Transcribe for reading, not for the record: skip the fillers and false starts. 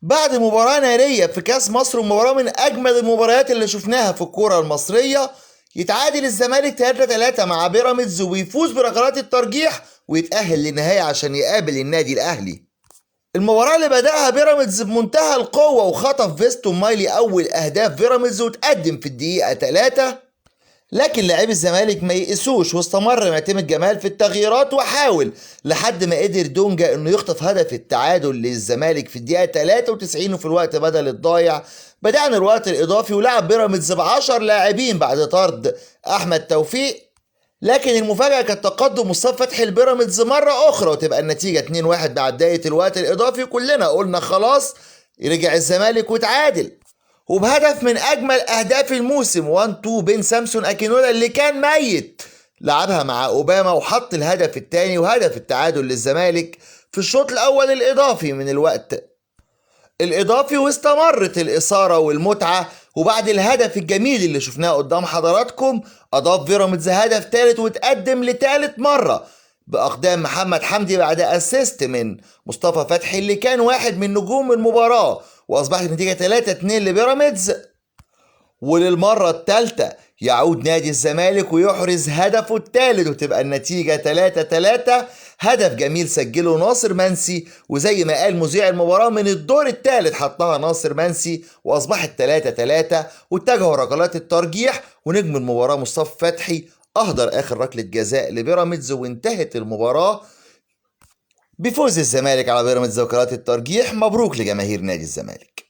بعد مباراة نارية في كاس مصر ومباراة من أجمل المباريات اللي شفناها في الكورة المصرية، يتعادل الزمالك 3-3 مع بيراميدز ويفوز بركلات الترجيح ويتأهل للنهائي عشان يقابل النادي الأهلي. المباراة اللي بدأها بيراميدز بمنتهى القوة وخطف فيستون مايلي أول أهداف بيراميدز وتقدم في الدقيقة 3، لكن لاعبي الزمالك ما يئسوش واستمر معتمد جمال في التغييرات وحاول لحد ما قدر دونجا انه يخطف هدف التعادل للزمالك في الدقيقه 93 وفي الوقت بدل الضايع. بدأنا الوقت الاضافي ولعب بيراميدز ب 10 لاعبين بعد طرد احمد توفيق، لكن المفاجأة كانت تقدم مصطفى فتحي البيراميدز مرة أخرى وتبقى النتيجة 2-1 مع بداية الوقت الإضافي. كلنا قلنا خلاص رجع الزمالك وتعادل، وبهدف من أجمل أهداف الموسم 1-2 بين سامسون أكينولا اللي كان ميت لعبها مع أوباما وحط الهدف الثاني وهدف التعادل للزمالك في الشوط الأول الإضافي من الوقت الإضافي. واستمرت الإثارة والمتعة، وبعد الهدف الجميل اللي شفناه قدام حضراتكم أضاف بيراميدز هدف ثالث وتقدم لثالث مرة بأقدام محمد حمدي بعد أسيست من مصطفى فتحي اللي كان واحد من نجوم المباراة، وأصبحت النتيجة 3-2 لبيراميدز. وللمرة الثالثة يعود نادي الزمالك ويحرز هدفه الثالث وتبقى النتيجة 3-3. هدف جميل سجله ناصر منسي، وزي ما قال مذيع المباراة من الدور الثالث حطها ناصر منسي وأصبحت 3-3. واتجهوا ركلات الترجيح ونجم المباراة مصطفى فتحي أهدر آخر ركلة جزاء لبيراميدز وانتهت المباراة بفوز الزمالك على بيراميدز ركلات الترجيح. مبروك لجماهير نادي الزمالك.